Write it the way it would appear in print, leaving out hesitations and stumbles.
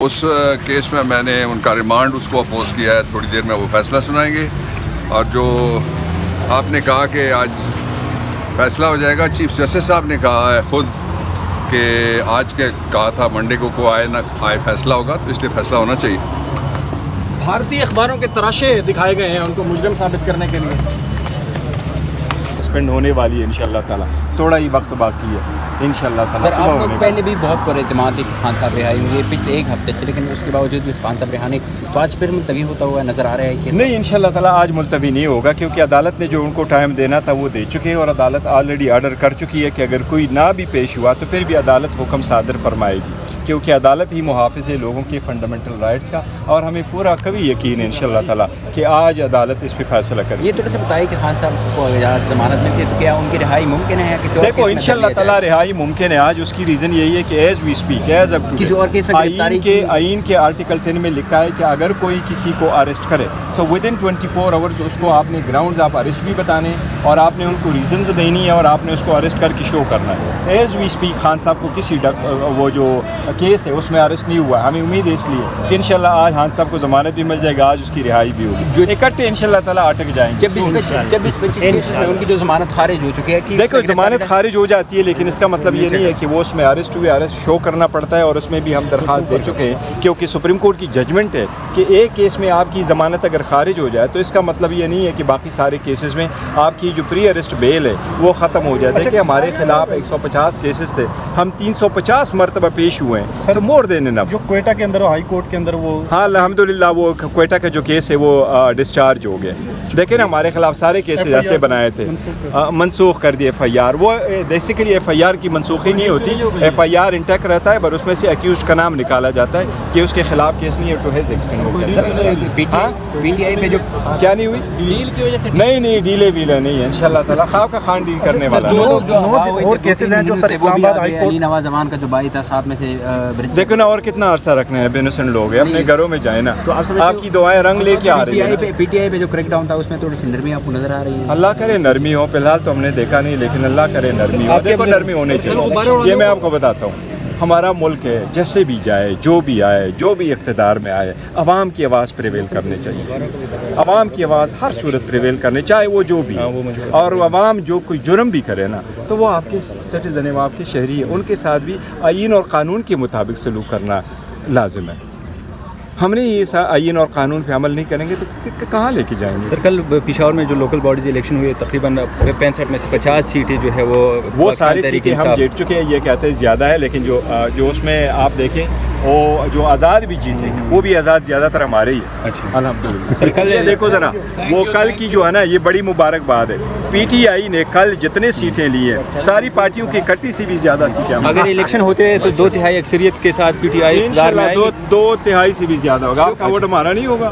اس case میں نے ان کا ریمانڈ اس کو اپوز کیا ہے، تھوڑی دیر میں وہ فیصلہ سنائیں گے. اور جو آپ نے کہا کہ آج فیصلہ ہو جائے گا، چیف جسٹس صاحب نے کہا ہے خود کہ آج کے کہا تھا منڈے کو آئے نہ آئے فیصلہ ہوگا، تو اس لیے فیصلہ ہونا چاہیے. بھارتی اخباروں کے تراشے دکھائے گئے ہیں ان کو مجرم ثابت کرنے کے لیے. سسپینڈ ہونے والی ہے انشاءاللہ تعالیٰ، تھوڑا ہی وقت باقی ہے انشاءاللہ تعالیٰ. سر آپ لوگ پہلے بھی بہت پر اعتماد تھی خان صاحب رہائی ہوئے پچھلے ایک ہفتے سے، لیکن اس کے باوجود بھی خان صاحب رہانے تو آج پھر ملتوی ہوتا ہوا نظر آ رہا ہے کہ نہیں انشاءاللہ تعالیٰ آج ملتوی نہیں ہوگا، کیونکہ عدالت نے جو ان کو ٹائم دینا تھا وہ دے چکے ہیں، اور عدالت آلریڈی آرڈر کر چکی ہے کہ اگر کوئی نہ بھی پیش ہوا تو پھر بھی عدالت حکم صادر فرمائے گی، کیونکہ عدالت ہی محافظ ہے لوگوں کے فنڈامنٹل رائٹس کا. اور ہمیں پورا کبھی یقین ہے انشاءاللہ تعالیٰ کہ آج عدالت اس پہ فیصلہ کرے. یہ تھوڑا سا بتائیے کہ خان صاحب کو اگر ضمانت ملتی ہے تو کیا ان کی رہائی ممکن ہے؟ دیکھو انشاءاللہ تعالیٰ رہائی ممکن ہے آج. اس کی ریزن یہی ہے کہ ایز وی اسپیک ایز اب کسی اور کیس میں آئین کے آرٹیکل 10 میں لکھا ہے کہ اگر کوئی کسی کو اریسٹ کرے تو ود ان 24 آورز اس کو آپ نے گراؤنڈز آپ اریسٹ بھی بتانے اور آپ نے ان کو ریزنز دینی ہے اور آپ نے اس کو اریسٹ کر کے شو کرنا ہے. ایز وی اسپیک خان صاحب کو کسی وہ جو کیس ہے اس میں اریسٹ نہیں ہوا. ہمیں امید ہے اس لیے کہ انشاءاللہ آج خان صاحب کو ضمانت بھی مل جائے گا، آج اس کی رہائی بھی ہوگی، جو اکٹھے انشاءاللہ تعالیٰ اٹک جائیں گے. 26-25 کیسز میں ان کی جو ضمانت خارج ہو چکی ہے. دیکھو ضمانت خارج ہو جاتی ہے، لیکن اس کا مطلب یہ نہیں ہے کہ وہ اس میں اریسٹ ہوئے، اریسٹ شو کرنا پڑتا ہے. اور اس میں بھی ہم درخواست دے چکے ہیں، کیونکہ سپریم کورٹ کی ججمنٹ ہے کہ ایک کیس میں آپ کی ضمانت اگر خارج ہو جائے تو اس کا مطلب یہ نہیں ہے کہ باقی سارے کیسز میں آپ کی جو پری اریسٹ بیل ہے وہ ختم ہو جائے. دیکھیں ہمارے خلاف 150 کیسز تھے، ہم 350 مرتبہ پیش ہوئے ہیں، تو مور دین انف. جو کوئٹہ کے اندر ہائی کورٹ کے اندر وہ ہاں الحمدللہ وہ کوئٹہ کا جو کیس ہے وہ ڈسچارج ہو گیا. دیکھیں نا ہمارے خلاف سارے کیسز ایسے بنائے تھے، منسوخ کر دیے FIR. وہ بیسیکلی FIR کی منسوخی نہیں ہوتی، FIR انٹیک رہتا ہے، پر اس میں سے اکیوزڈ کا نام نکالا جاتا ہے کہ اس کے خلاف کیس نہیں ہے ٹو ہیز ایکسٹینڈ ہو گیا. PTI میں جو کیا نہیں ہوئی ڈیل کی وجہ سے نہیں ڈیلے ویلے نہیں ہے انشاءاللہ تعالیٰ. خواب کا خان ڈیل کرنے والا اور کیسز ہیں جو سر اسلام آباد ہائی کورٹ. علی نواز زمان کا جو بھائی تھا ساتھ میں سے دیکھو نا، اور کتنا عرصہ رکھنا ہے، انوسنٹ لوگ ہیں، اپنے گھروں میں جائیں نا. آپ کی دعائیں رنگ لے کے آ رہی ہیں. PTI پہ جو کریک ڈاؤن تھا اس میں تھوڑی سی نرمی آپ کو نظر آ رہی ہے. اللہ کرے نرمی ہو، فی الحال تو ہم نے دیکھا نہیں، لیکن اللہ کرے نرمی ہو. دیکھو نرمی ہونے چاہیے. یہ میں آپ کو بتاتا ہوں، ہمارا ملک ہے، جیسے بھی جائے، جو بھی آئے، جو بھی اقتدار میں آئے، عوام کی آواز پریویل کرنے چاہیے. عوام کی آواز ہر صورت پریویل کرنے، چاہے وہ جو بھی. اور عوام جو کوئی جرم بھی کرے نا تو وہ آپ کے سٹیزن ہے، وہ آپ کے شہری ہے، ان کے ساتھ بھی آئین اور قانون کے مطابق سلوک کرنا لازم ہے. ہم نے یہ آئین اور قانون پہ عمل نہیں کریں گے تو کہاں لے کے جائیں گے؟ سر کل پشاور میں جو لوکل باڈیز الیکشن ہوئے تقریباً 65 میں سے 50 سیٹیں جو ہے وہ ساری سیٹیں ہم جیت چکے ہیں. یہ کہتے ہیں زیادہ ہے، لیکن جو اس میں آپ دیکھیں وہ جو آزاد بھی جیتے وہ بھی آزاد زیادہ تر ہمارے ہی ہے. اچھا الحمدللہ. یہ دیکھو ذرا، وہ کل کی جو ہے نا، یہ بڑی مبارکباد ہے. PTI نے کل جتنے سیٹیں لی ہیں ساری پارٹیوں کی اکٹھی سے بھی زیادہ سیٹیں. اگر الیکشن ہوتے تو 2/3 اکثریت کے ساتھ PTI انشاءاللہ 2/3 سے بھی زیادہ ہوگا. آپ کا ووٹ ہمارا نہیں ہوگا.